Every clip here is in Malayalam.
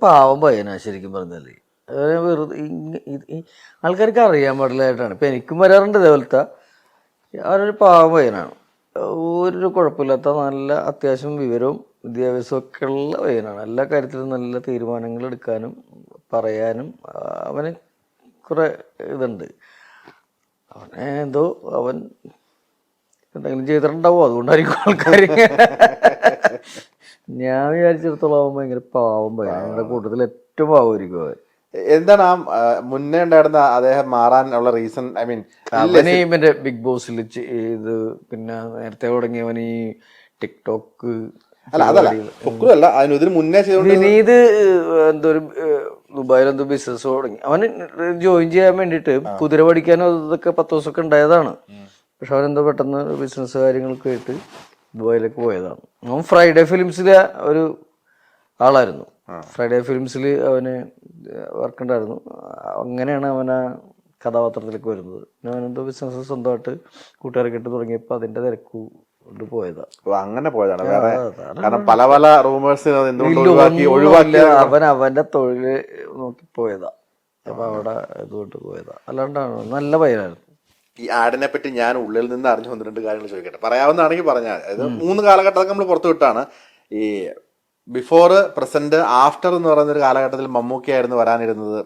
പാവം പയ്യനാ ശരിക്കും പറഞ്ഞാല്. വെറുതെ ആൾക്കാർക്ക് അറിയാൻ പാടില്ലായിട്ടാണ്. ഇപ്പം എനിക്കും വരാറുണ്ട് ഇതേപോലത്തെ. അവരൊരു പാവം പയ്യനാണ്, ഒരു കുഴപ്പമില്ലാത്ത നല്ല അത്യാവശ്യം വിവരവും വിദ്യാഭ്യാസവും ഒക്കെ ഉള്ള പയ്യനാണ്. എല്ലാ കാര്യത്തിലും നല്ല തീരുമാനങ്ങൾ എടുക്കാനും പറയാനും അവന് കുറെ ഇതുണ്ട്. അവനെ എന്തോ അവൻ എന്തെങ്കിലും ചെയ്തിട്ടുണ്ടാവും, അതുകൊണ്ടായിരിക്കും ആൾക്കാർ. ഞാൻ വിചാരിച്ചിടത്തോളം അവൻ ഭയങ്കര പാവം പയ്യൻ, ഞങ്ങളുടെ കൂട്ടത്തിൽ ഏറ്റവും പാവമായിരിക്കും അവൻ. എന്താണ് ആ മുന്നേ ഉണ്ടായിരുന്ന അദ്ദേഹം മാറാനുള്ള റീസൺ? ഐ മീൻ അവന് മറ്റേ ബിഗ് ബോസിൽ ഇത്, പിന്നെ നേരത്തെ തുടങ്ങിയവൻ ഈ ടിക്ടോക്ക് അതല്ല അതിന് മുന്നേ വിനീത് എന്തോ ഒരു ദുബായിൽ എന്തോ ബിസിനസ് തുടങ്ങി. അവന് ജോയിൻ ചെയ്യാൻ വേണ്ടിയിട്ട് കുതിര പഠിക്കാനോ ഇതൊക്കെ 10 ദിവസമൊക്കെ ഉണ്ടായതാണ്. പക്ഷെ അവനെന്തോ പെട്ടെന്ന് ബിസിനസ് കാര്യങ്ങളൊക്കെ ആയിട്ട് ദുബായിലേക്ക് പോയതാണ്. അവൻ ഫ്രൈഡേ ഫിലിംസിലെ ഒരു ആളായിരുന്നു. ഫ്രൈഡേ ഫിലിംസിൽ അവന് വർക്ക് ഉണ്ടായിരുന്നു. അങ്ങനെയാണ് അവൻ ആ കഥാപാത്രത്തിലേക്ക് വരുന്നത്. പിന്നെ അവനെന്തോ ബിസിനസ് സ്വന്തമായിട്ട് കൂട്ടുകാരൊക്കെ ഇട്ട് തുടങ്ങിയപ്പോൾ അതിൻ്റെ തിരക്ക് കൊണ്ട് പോയതാ. അങ്ങനെ പോയതാണ്. കാരണം പല പല റൂമേഴ്സ് അവൻ അവന്റെ തൊഴില് നോക്കി പോയതാ. അപ്പൊ അവിടെ ഇതുകൊണ്ട് പോയതാ, അല്ലാണ്ടാണ്. നല്ല പയ്യനായിരുന്നു. ഈ ആഡിനെ പറ്റി ഞാൻ ഉള്ളിൽ നിന്ന് അറിഞ്ഞു 1-2 കാര്യങ്ങൾ ചോദിക്കട്ടെ, പറയാവുന്നതാണെങ്കിൽ പറഞ്ഞാൽ. അതായത് 3 കാലഘട്ടമൊക്കെ നമ്മൾ പുറത്തു വിട്ടാണ്. ഈ ബിഫോർ, പ്രസന്റ്, ആഫ്റ്റർ എന്ന് പറയുന്നൊരു കാലഘട്ടത്തിൽ മമ്മൂക്കയായിരുന്നു വരാനിരുന്നത്.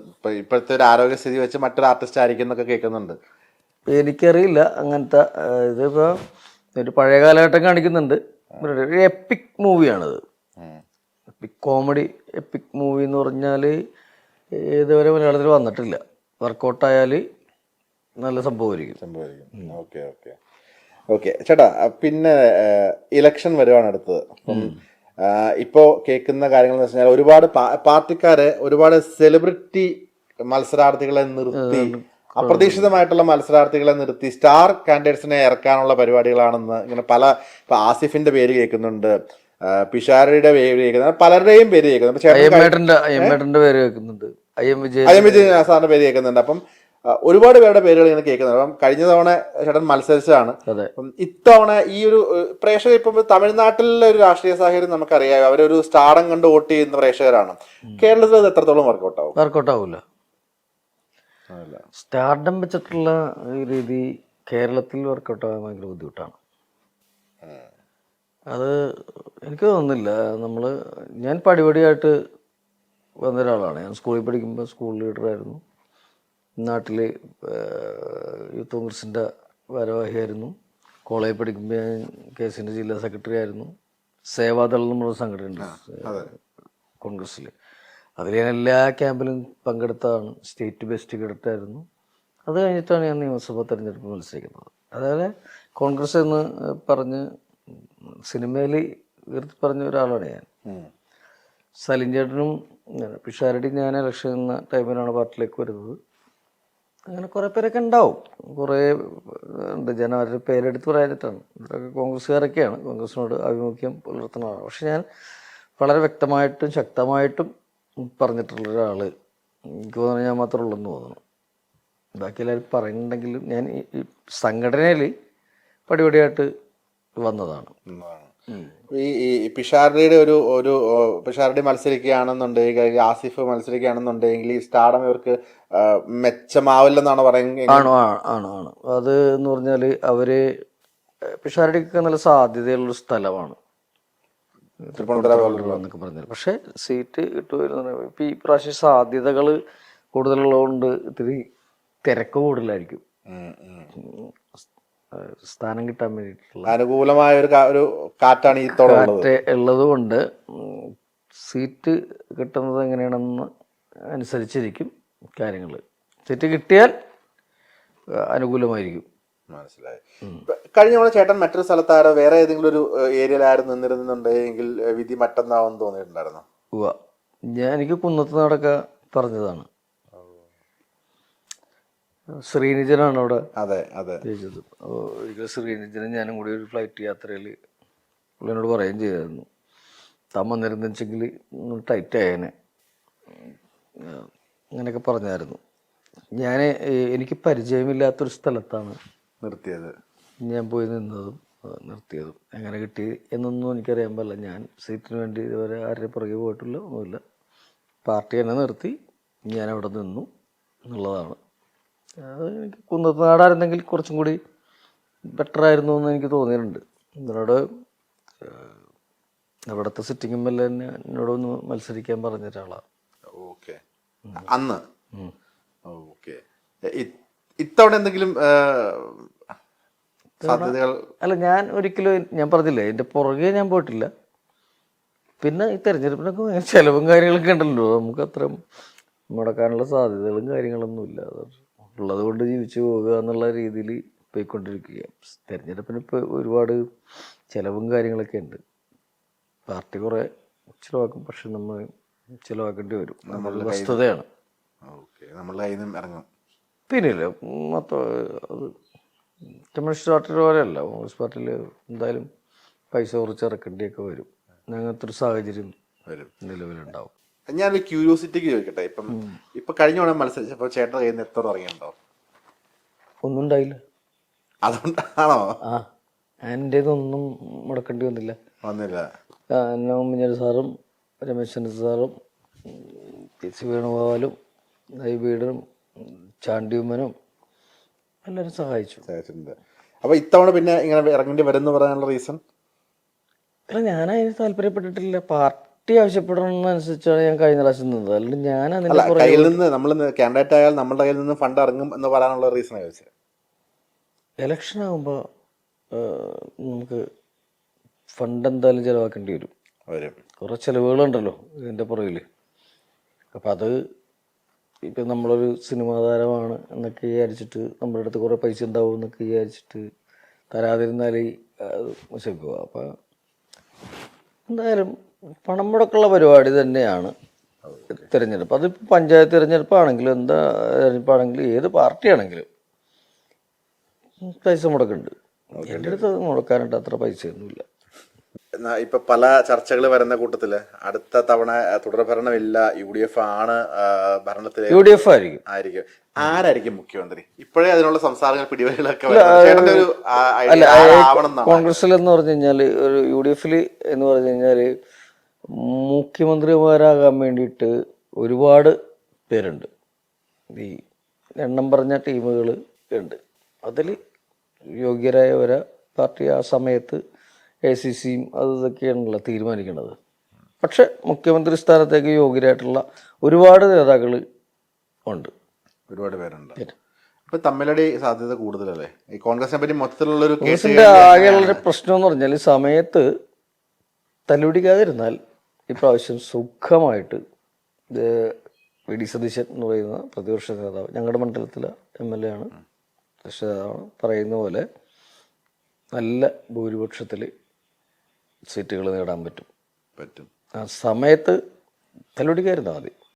ഇപ്പോഴത്തെ ഒരു ആരോഗ്യസ്ഥിതി വെച്ച് മറ്റൊരു ആർട്ടിസ്റ്റ് ആയിരിക്കും എന്നൊക്കെ കേൾക്കുന്നുണ്ട്. എനിക്കറിയില്ല അങ്ങനത്തെ. ഇതിപ്പോ ഒരു പഴയ കാലഘട്ടം കാണിക്കുന്നുണ്ട്. ഒരു എപ്പിക് മൂവിയാണത്. എപ്പിക് കോമഡി എപ്പിക് മൂവി എന്ന് പറഞ്ഞാൽ ഇതുവരെ മലയാളത്തിൽ വന്നിട്ടില്ല. വർക്കൗട്ടായാൽ നല്ല സംഭവമായിരിക്കും. ഓക്കെ ഓക്കെ ഓക്കെ ചേട്ടാ, പിന്നെ ഇലക്ഷൻ വരുവാണ് അടുത്തത്. അപ്പം ഇപ്പോൾ കേൾക്കുന്ന കാര്യങ്ങൾ എന്ന് വെച്ചാൽ ഒരുപാട് പാർട്ടിക്കാരെ, ഒരുപാട് സെലിബ്രിറ്റി മത്സരാർത്ഥികളെ നിർത്തി, അപ്രതീക്ഷിതമായിട്ടുള്ള മത്സരാർത്ഥികളെ നിർത്തി സ്റ്റാർ കാൻഡിഡേറ്റ്സിനെ ഇറക്കാനുള്ള പരിപാടികളാണെന്ന് ഇങ്ങനെ പല, ഇപ്പൊ ആസിഫിന്റെ പേര് കേൾക്കുന്നുണ്ട്, പിഷാരടിയുടെ പേര് കേൾക്കുന്നുണ്ട്, പലരുടെയും പേര് കേൾക്കുന്നുണ്ട്, ഐ എം വിജയൻ സാറിന്റെ പേര് കേൾക്കുന്നുണ്ട്. അപ്പം ഒരുപാട് പേരുടെ പേരുകൾ ഇങ്ങനെ കേൾക്കുന്നുണ്ട്. അപ്പം കഴിഞ്ഞ തവണ ചേട്ടൻ മത്സരിച്ചതാണ്. അപ്പം ഇത്തവണ ഈ ഒരു പ്രേക്ഷകർ, ഇപ്പം തമിഴ്നാട്ടിലെ ഒരു രാഷ്ട്രീയ സാഹചര്യം നമുക്കറിയാം, അവരൊരു സ്റ്റാർഡം കണ്ട് വോട്ട് ചെയ്യുന്ന പ്രേക്ഷകരാണ്. കേരളത്തിൽ അത് എത്രത്തോളം വർക്കൗട്ട് ആവില്ല. സ്റ്റാർഡം വെച്ചിട്ടുള്ള രീതി കേരളത്തിൽ വർക്കൗട്ട് ആകാൻ ഭയങ്കര ബുദ്ധിമുട്ടാണ്. അത് എനിക്ക് തോന്നുന്നില്ല. ഞാൻ പടിപടിയായിട്ട് വന്ന ഒരാളാണ്. ഞാൻ സ്കൂളിൽ പഠിക്കുമ്പോൾ സ്കൂൾ ലീഡറായിരുന്നു. നാട്ടിൽ യൂത്ത് കോൺഗ്രസിൻ്റെ ഭാരവാഹിയായിരുന്നു. കോളേജിൽ പഠിക്കുമ്പോൾ ഞാൻ കേസിൻ്റെ ജില്ലാ സെക്രട്ടറി ആയിരുന്നു. സേവാദൾ എന്നുള്ള സംഘടനയുണ്ട് കോൺഗ്രസ്സിൽ. അതിൽ ഞാൻ എല്ലാ ക്യാമ്പിലും പങ്കെടുത്തതാണ്. State best കേഡറ്റായിരുന്നു. അത് കഴിഞ്ഞിട്ടാണ് ഞാൻ നിയമസഭാ തെരഞ്ഞെടുപ്പ് മത്സരിക്കുന്നത്. അതേപോലെ കോൺഗ്രസ് എന്ന് പറഞ്ഞ് സിനിമയിൽ ഉയർത്തി പറഞ്ഞ ഒരാളാണ് ഞാൻ. സലിം ചേട്ടനും പിഷാരടി ഞാൻ ഇലക്ഷൻ എന്ന ടൈമിലാണ് പാർട്ടിയിലേക്ക് വരുന്നത്. അങ്ങനെ കുറേ പേരൊക്കെ ഉണ്ടാവും. കുറേ ഉണ്ട്. ജനം അവരുടെ പേരെടുത്ത് പറയാനിട്ടാണ്. ഇവരൊക്കെ കോൺഗ്രസ്സുകാരൊക്കെയാണ്, കോൺഗ്രസിനോട് ആഭിമുഖ്യം പുലർത്തുന്നതാണ്. പക്ഷെ ഞാൻ വളരെ വ്യക്തമായിട്ടും ശക്തമായിട്ടും പറഞ്ഞിട്ടുള്ള ഒരാൾ എനിക്ക് തോന്നുന്നു ഞാൻ മാത്രമേ ഉള്ളൂ എന്ന് തോന്നുന്നു. ബാക്കി എല്ലാവരും പറയുന്നുണ്ടെങ്കിലും ഞാൻ ഈ സംഘടനയിൽ പടിപടിയായിട്ട് വന്നതാണ്. ഈ പിഷാരടിയുടെ ഒരു പിഷാരടി മത്സരിക്കുകയാണെന്നുണ്ടെങ്കിൽ, ആസിഫ് മത്സരിക്കുകയാണെന്നുണ്ടെങ്കിൽ ഈ സ്റ്റാർഡം ഇവർക്ക് മെച്ചമാവില്ലെന്നാണ് പറയുന്നത്. ആണ്. അത് എന്ന് പറഞ്ഞാൽ അവര് പിഷാരടിക്കൊക്കെ നല്ല സാധ്യതയുള്ളൊരു സ്ഥലമാണ് എന്നൊക്കെ പറഞ്ഞാൽ. പക്ഷെ സീറ്റ് കിട്ടുമായിരുന്നു. ഇപ്പം ഈ പ്രാവശ്യം സാധ്യതകൾ കൂടുതലുള്ളതുകൊണ്ട് ഇത്തിരി തിരക്ക് കൂടുതലായിരിക്കും. സ്ഥാനം കിട്ടാൻ വേണ്ടിയിട്ടുള്ള അനുകൂലമായ ഒരു കാറ്റാണ് ഈ കാറ്റ് ഉള്ളത് കൊണ്ട് സീറ്റ് കിട്ടുന്നത് എങ്ങനെയാണെന്ന് അനുസരിച്ചിരിക്കും കാര്യങ്ങൾ. സീറ്റ് കിട്ടിയാൽ അനുകൂലമായിരിക്കും. മനസ്സിലായി. കഴിഞ്ഞ തവണ ചേട്ടൻ മറ്റൊരു സ്ഥലത്താരോ വേറെ ഏതെങ്കിലും ഒരു ഏരിയയിലായിരുന്നു നിന്നിരുന്നുണ്ടെങ്കിൽ വിധി മറ്റൊന്നാവെന്ന് തോന്നിയിട്ടുണ്ടായിരുന്നു? എനിക്ക് കുന്നത്തുനാടൊക്കെ പറഞ്ഞതാണ്. ശ്രീനിജനാണ് അവിടെ ജയിച്ചത്. ഒരിക്കൽ ശ്രീനിജനും ഞാനും കൂടി ഒരു ഫ്ലൈറ്റ് യാത്രയിൽ പുള്ളിനോട് പറയുകയും ചെയ്തായിരുന്നു, താൻ വന്നിരുന്നു വെച്ചെങ്കിൽ ടൈറ്റ് ആയേനെ, അങ്ങനെയൊക്കെ പറഞ്ഞായിരുന്നു. എനിക്ക് പരിചയമില്ലാത്തൊരു സ്ഥലത്താണ് ഞാൻ പോയി നിന്നതും നിർത്തിയതും. എങ്ങനെ കിട്ടി എന്നൊന്നും എനിക്കറിയാൻ പാടില്ല. ഞാൻ സീറ്റിന് വേണ്ടി ഇതുവരെ ആരുടെ പുറകെ പോയിട്ടില്ല, ഒന്നുമില്ല. പാർട്ടി എന്നെ നിർത്തി, ഞാൻ അവിടെ നിന്നു എന്നുള്ളതാണ്. അത് എനിക്ക് കുന്നത്ത് നാടായിരുന്നെങ്കിൽ കുറച്ചും കൂടി ബെറ്റർ ആയിരുന്നു എന്ന് എനിക്ക് തോന്നിയിട്ടുണ്ട്. ഇതിനോട് അവിടുത്തെ സിറ്റിംഗ് എം എൽ എ തന്നെ എന്നോടൊന്ന് മത്സരിക്കാൻ പറഞ്ഞ ഒരാളാണ്. ഓക്കെ, അന്ന് ഓക്കെ. ഇത്തവണ എന്തെങ്കിലും സാധ്യതകൾ? അല്ല, ഞാൻ ഒരിക്കലും, ഞാൻ പറഞ്ഞില്ലേ, എൻ്റെ പുറകെ ഞാൻ പോയിട്ടില്ല. പിന്നെ ഈ തെരഞ്ഞെടുപ്പിനൊക്കെ ഭയങ്കര ചിലവും കാര്യങ്ങളൊക്കെ ഉണ്ടല്ലോ, നമുക്ക് അത്ര മുടക്കാനുള്ള സാധ്യതകളും കാര്യങ്ങളൊന്നുമില്ല. ഉള്ളത് കൊണ്ട് ജീവിച്ചു പോവുക എന്നുള്ള രീതിയിൽ പോയിക്കൊണ്ടിരിക്കുക. തെരഞ്ഞെടുപ്പിന് ഇപ്പോൾ ഒരുപാട് ചിലവും കാര്യങ്ങളൊക്കെ ഉണ്ട്. പാർട്ടി കുറേ ചിലവാക്കും, പക്ഷെ നമ്മൾ ചിലവാക്കേണ്ടി വരും, നമ്മളുടെ വസ്തുതയാണ്. ഓക്കെ, നമ്മളുടെ കയ്യിൽ നിന്നും ഇറങ്ങും. പിന്നില്ല മൊത്തം അത് കമ്മ്യൂണിസ്റ്റ് പാർട്ടിയുടെ പോലെയല്ല. കോൺഗ്രസ് പാർട്ടിയിൽ എന്തായാലും പൈസ കുറച്ച് ഇറക്കേണ്ടിയൊക്കെ വരും. അങ്ങനത്തെ ഒരു സാഹചര്യം വരും, നിലവിലുണ്ടാവും. ഞാനൊരു ക്യൂരിയോസിറ്റിക്ക് ചോദിക്കട്ടെ, ഇപ്പൊ കഴിഞ്ഞ തവണ മത്സരിച്ചപ്പോൾ ചേട്ടൻ്റെ കയ്യിൽ നിന്ന് എത്ര ഇറങ്ങിയിട്ടുണ്ടോ? ഒന്നും ഉണ്ടായില്ല. അതുകൊണ്ടാണോ? ആ, എൻ്റേതൊന്നും മുടക്കേണ്ടി വന്നില്ല. എന്നെ കുഞ്ഞാലി സാറും രമേശ് ചെന്നിത്തല സാറും സി വേണുഗോപാലും വീടും ചാണ്ടിയുമ്മനും എല്ലാവരും സഹായിച്ചിട്ടുണ്ട്. അപ്പൊ ഇത്തവണ പിന്നെ ഇങ്ങനെ ഇറങ്ങേണ്ടി വരും പറയാനുള്ള റീസൺ? അല്ല, ഞാനതിന് താല്പര്യപ്പെട്ടിട്ടില്ല. പാർട്ടി ആവശ്യപ്പെടുന്നതനുസരിച്ചാണ് ഞാൻ കഴിഞ്ഞ പ്രാവശ്യം നിന്നത്. അല്ലെങ്കിൽ ഞാൻ അതിന്റെ കയ്യിൽ നിന്ന് നമ്മൾ കാൻഡിഡേറ്റ് ആയാൽ നമ്മളുടെ കയ്യിൽ നിന്ന് ഫണ്ട് ഇറങ്ങും എന്ന് പറയാനുള്ള റീസൺ ചോദിച്ചത്. ഇലക്ഷൻ ആകുമ്പോൾ നമുക്ക് ഫണ്ട് എന്തായാലും ചിലവാക്കേണ്ടി വരും. കുറേ ചിലവുകളുണ്ടല്ലോ ഇതിൻ്റെ പുറകിൽ. അപ്പം അത് ഇപ്പം നമ്മളൊരു സിനിമാ താരമാണ് എന്നൊക്കെ വിചാരിച്ചിട്ട് നമ്മുടെ അടുത്ത് കുറേ പൈസ ഉണ്ടാവും എന്നൊക്കെ വിചാരിച്ചിട്ട് തരാതിരുന്നാൽ അത് മോശമാക്കുക. അപ്പം എന്തായാലും പണം മുടക്കുള്ള പരിപാടി തന്നെയാണ് തിരഞ്ഞെടുപ്പ്. അതിപ്പോൾ പഞ്ചായത്ത് തിരഞ്ഞെടുപ്പാണെങ്കിലും എന്താ തിരഞ്ഞെടുപ്പാണെങ്കിലും ഏത് പാർട്ടിയാണെങ്കിലും പൈസ മുടക്കുന്നുണ്ട്. എൻ്റെ അടുത്ത് മുടക്കാനായിട്ട് അത്ര പൈസയൊന്നുമില്ല. ഇപ്പൊ പല ചർച്ചകൾ വരുന്ന കൂട്ടത്തില് അടുത്ത തവണ തുടർഭരണമില്ല, UDF ആണ് ഭരണത്തിൽ. UDF ആയിരിക്കും. ആരായിരിക്കും മുഖ്യമന്ത്രി? ഇപ്പോഴേ അതിനുള്ള സംസാരങ്ങൾ പിടിവലികളൊക്കെ കോൺഗ്രസിൽ എന്ന് പറഞ്ഞു കഴിഞ്ഞാല്, ഒരു UDF എന്ന് പറഞ്ഞു കഴിഞ്ഞാല് മുഖ്യമന്ത്രിമാരാകാൻ വേണ്ടിയിട്ട് ഒരുപാട് പേരുണ്ട്. ഈ എണ്ണം പറഞ്ഞ ടീമുകൾ ഉണ്ട്. അതിൽ യോഗ്യരായവരെ പാർട്ടി ആ സമയത്ത് ACCയും അതൊക്കെയാണല്ലോ തീരുമാനിക്കുന്നത്. പക്ഷെ മുഖ്യമന്ത്രി സ്ഥാനത്തേക്ക് യോഗ്യരായിട്ടുള്ള ഒരുപാട് നേതാക്കൾ ഉണ്ട്, ഒരുപാട് പേരുണ്ട്. ഇപ്പൊ തമ്മിലടി സാധ്യത കൂടുതലല്ലേ ഈ കോൺഗ്രസിനെ പറ്റി മൊത്തത്തിലുള്ളൊരു ആകെയുള്ളൊരു പ്രശ്നം എന്ന് പറഞ്ഞാൽ, സമയത്ത് തല്ലുപിടിക്കാതിരുന്നാൽ ഇപ്രാവശ്യം സുഖമായിട്ട് VD സതീശൻ എന്ന് പറയുന്ന പ്രതിപക്ഷ നേതാവ്, ഞങ്ങളുടെ മണ്ഡലത്തിലെ MLA ആണ്, പ്രതിപക്ഷ നേതാവാണ്, പറയുന്ന പോലെ നല്ല ഭൂരിപക്ഷത്തിൽ സീറ്റുകൾ നേടാൻ പറ്റും. ആ സമയത്ത് തല്ലുപിടിക്കാതിരുന്നാൽ മതി.